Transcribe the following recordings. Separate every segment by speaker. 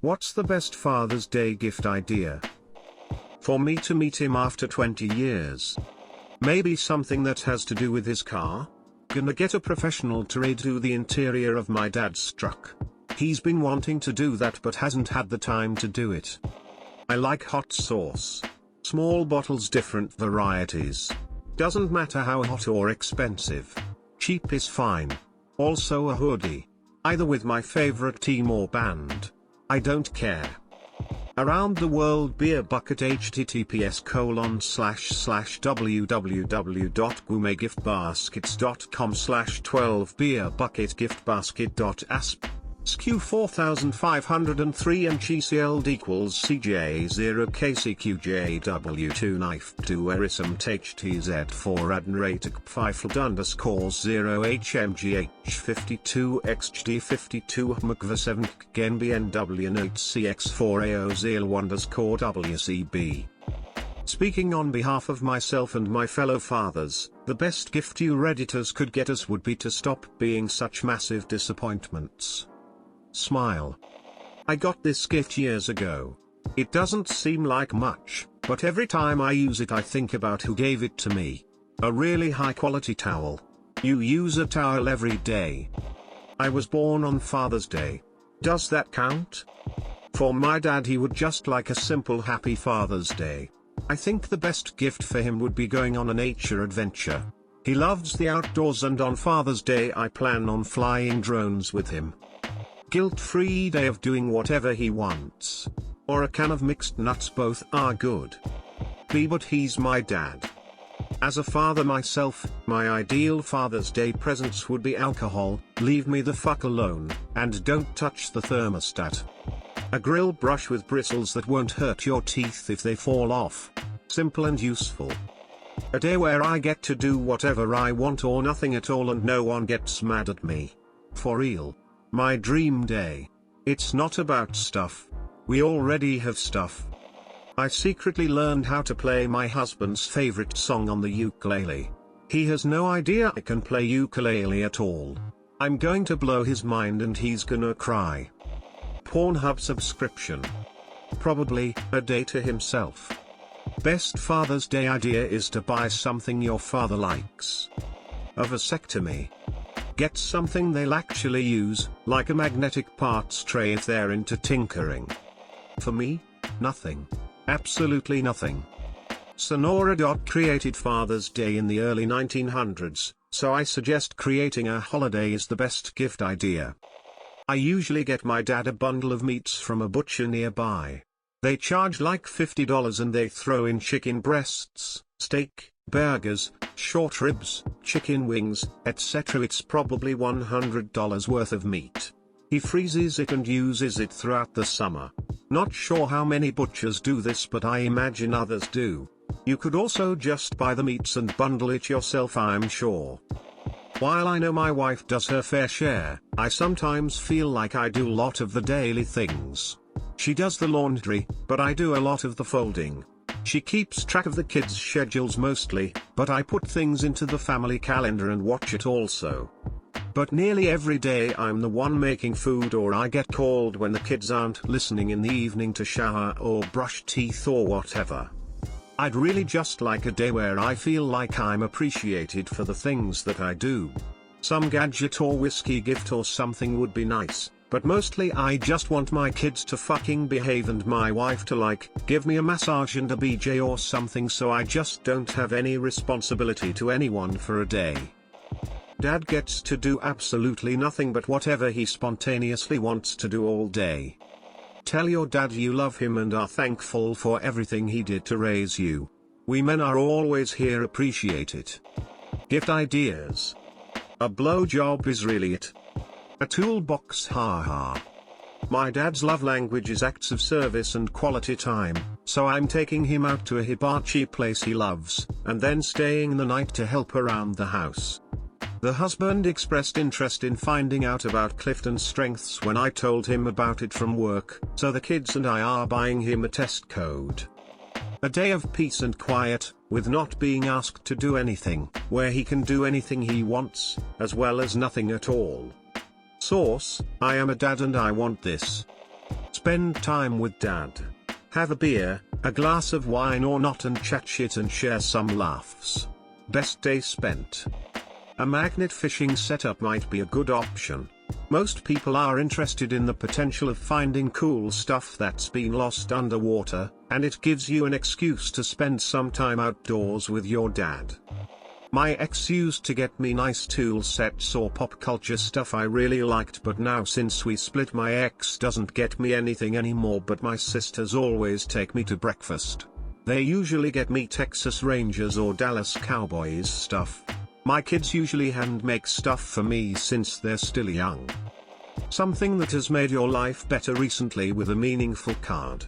Speaker 1: What's the best Father's Day gift idea? For me to meet him after 20 years. Maybe something that has to do with his car? Gonna get a professional to redo the interior of my dad's truck. He's been wanting to do that but hasn't had the time to do it. I like hot sauce. Small bottles, different varieties. Doesn't matter how hot or expensive. Cheap is fine. Also a hoodie. Either with my favorite team or band. I don't care. Around the World Beer Bucket https://www.gourmetgiftbaskets.com/12beerbucketgiftbasket.asp SKU 4503 and CCLD equals CJ0KCQJW2 knife 2 erism HTZ4 adnratic pfeifeld _0HMGH52XGD52 McV7 GNBN8CX4AO01_WCB. Speaking on behalf of myself and my fellow fathers, the best gift you Redditors could get us would be to stop being such massive disappointments. Smile. I got this gift years ago. It doesn't seem like much, but every time I use it I think about who gave it to me. A really high quality towel. You use a towel every day. I was born on Father's Day. Does that count? For my dad, he would just like a simple happy Father's Day. I think the best gift for him would be going on a nature adventure. He loves the outdoors and on Father's Day I plan on flying drones with him. Guilt-free day of doing whatever he wants. Or a can of mixed nuts, both are good. But he's my dad. As a father myself, my ideal Father's Day presents would be alcohol, leave me the fuck alone, and don't touch the thermostat. A grill brush with bristles that won't hurt your teeth if they fall off. Simple and useful. A day where I get to do whatever I want or nothing at all and no one gets mad at me. For real. My dream day. It's not about stuff. We already have stuff. I secretly learned how to play my husband's favorite song on the ukulele. He has no idea I can play ukulele at all. I'm going to blow his mind and he's gonna cry. Pornhub subscription. Probably a day to himself. Best Father's Day idea is to buy something your father likes. A vasectomy. Get something they'll actually use, like a magnetic parts tray if they're into tinkering. For me, nothing. Absolutely nothing. Sonora. Created Father's Day in the early 1900s, so I suggest creating a holiday is the best gift idea. I usually get my dad a bundle of meats from a butcher nearby. They charge like $50 and they throw in chicken breasts, steak, burgers, short ribs, chicken wings, etc. It's probably $100 worth of meat. He freezes it and uses it throughout the summer. Not sure how many butchers do this, but I imagine others do. You could also just buy the meats and bundle it yourself, I'm sure. While I know my wife does her fair share, I sometimes feel like I do a lot of the daily things. She does the laundry, but I do a lot of the folding. She keeps track of the kids' schedules mostly, but I put things into the family calendar and watch it also. But nearly every day I'm the one making food, or I get called when the kids aren't listening in the evening to shower or brush teeth or whatever. I'd really just like a day where I feel like I'm appreciated for the things that I do. Some gadget or whiskey gift or something would be nice. But mostly I just want my kids to fucking behave and my wife to give me a massage and a BJ or something, so I just don't have any responsibility to anyone for a day. Dad gets to do absolutely nothing but whatever he spontaneously wants to do all day. Tell your dad you love him and are thankful for everything he did to raise you. We men are always here, appreciate it. Gift ideas. A blowjob is really it. A toolbox, haha. My dad's love language is acts of service and quality time, so I'm taking him out to a hibachi place he loves, and then staying the night to help around the house. The husband expressed interest in finding out about Clifton's strengths when I told him about it from work, so the kids and I are buying him a test code. A day of peace and quiet, with not being asked to do anything, where he can do anything he wants, as well as nothing at all. Source: I am a dad and I want this. Spend time with dad. Have a beer, a glass of wine or not, and chat shit and share some laughs. Best day spent. A magnet fishing setup might be a good option. Most people are interested in the potential of finding cool stuff that's been lost underwater, and it gives you an excuse to spend some time outdoors with your dad. My ex used to get me nice tool sets or pop culture stuff I really liked, but now since we split my ex doesn't get me anything anymore, but my sisters always take me to breakfast. They usually get me Texas Rangers or Dallas Cowboys stuff. My kids usually hand make stuff for me since they're still young. Something that has made your life better recently with a meaningful card.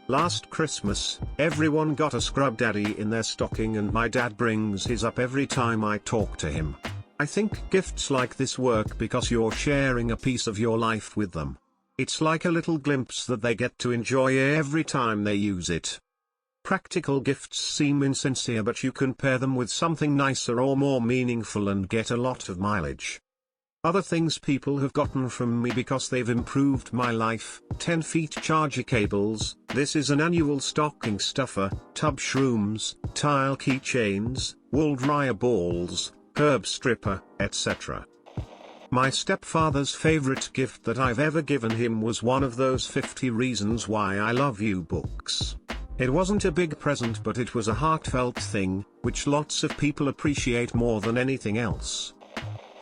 Speaker 1: Last Christmas, everyone got a Scrub Daddy in their stocking, and my dad brings his up every time I talk to him. I think gifts like this work because you're sharing a piece of your life with them. It's like a little glimpse that they get to enjoy every time they use it. Practical gifts seem insincere, but you can pair them with something nicer or more meaningful and get a lot of mileage. Other things people have gotten from me because they've improved my life: 10 feet charger cables, this is an annual stocking stuffer, tub shrooms, tile keychains, wool dryer balls, herb stripper, etc. My stepfather's favorite gift that I've ever given him was one of those 50 Reasons Why I Love You books. It wasn't a big present, but it was a heartfelt thing, which lots of people appreciate more than anything else.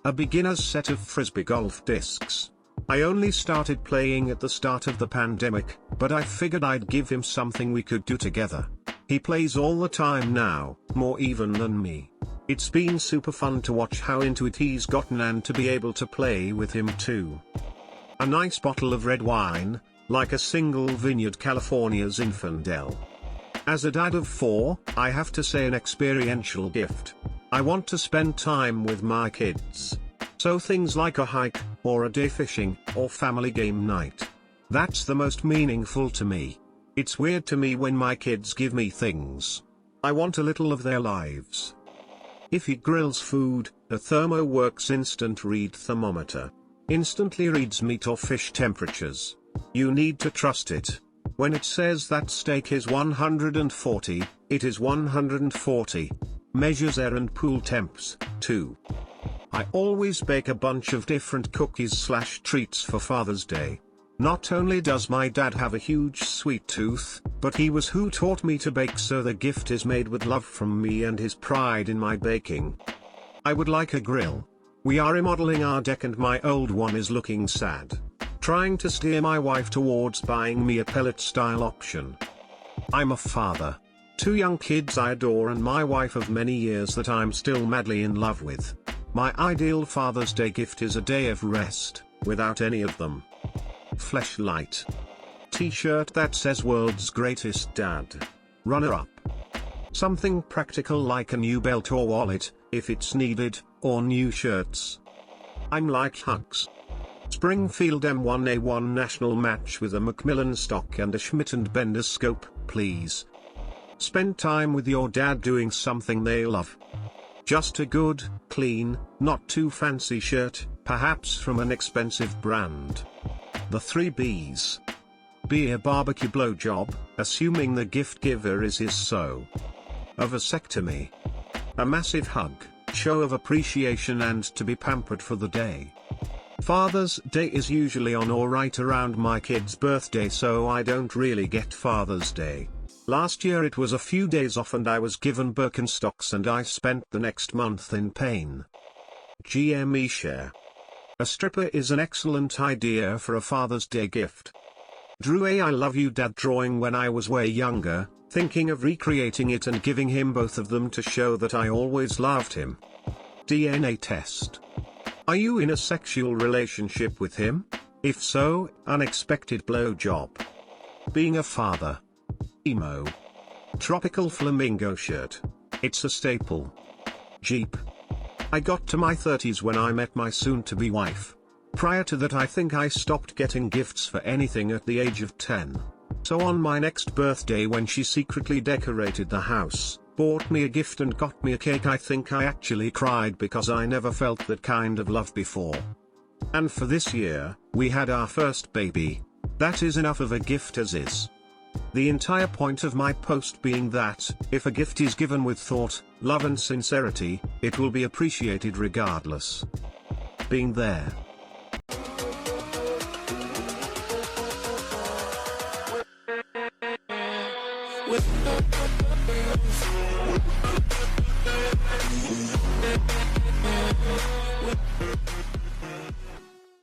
Speaker 1: A beginner's set of frisbee golf discs. I only started playing at the start of the pandemic, but I figured I'd give him something we could do together. He plays all the time now, more even than me. It's been super fun to watch how into it he's gotten and to be able to play with him too. A nice bottle of red wine, like a single vineyard California's Infandel. As a dad of 4, I have to say an experiential gift. I want to spend time with my kids. So things like a hike, or a day fishing, or family game night. That's the most meaningful to me. It's weird to me when my kids give me things. I want a little of their lives. If he grills food, a ThermoWorks instant read thermometer instantly reads meat or fish temperatures. You need to trust it. When it says that steak is 140, it is 140. Measures air and pool temps, too. I always bake a bunch of different cookies/treats for Father's Day. Not only does my dad have a huge sweet tooth, but he was who taught me to bake, so the gift is made with love from me and his pride in my baking. I would like a grill. We are remodeling our deck and my old one is looking sad. Trying to steer my wife towards buying me a pellet-style option. I'm a father. 2 young kids I adore and my wife of many years that I'm still madly in love with. My ideal Father's Day gift is a day of rest, without any of them. Fleshlight. T-shirt that says World's Greatest Dad. Runner-up. Something practical like a new belt or wallet, if it's needed, or new shirts. I'm like hugs. Springfield M1A1 national match with a Macmillan stock and a Schmidt & Bender scope, please. Spend time with your dad doing something they love. Just a good, clean, not too fancy shirt, perhaps from an expensive brand. The 3 Bs. Be a barbecue blowjob, assuming the gift giver is his so. A vasectomy. A massive hug, show of appreciation and to be pampered for the day. Father's Day is usually on or right around my kid's birthday, so I don't really get Father's Day. Last year it was a few days off and I was given Birkenstocks and I spent the next month in pain. GME share. A stripper is an excellent idea for a Father's Day gift. Drew a I love you dad drawing when I was way younger, thinking of recreating it and giving him both of them to show that I always loved him. DNA test. Are you in a sexual relationship with him? If so, unexpected blowjob. Being a father. Emo. Tropical flamingo shirt. It's a staple. Jeep. I got to my 30s when I met my soon-to-be wife. Prior to that I think I stopped getting gifts for anything at the age of 10. So on my next birthday, when she secretly decorated the house, bought me a gift and got me a cake, I think I actually cried because I never felt that kind of love before. And for this year, we had our first baby. That is enough of a gift as is. The entire point of my post being that, if a gift is given with thought, love and sincerity, it will be appreciated regardless. Being there.
Speaker 2: With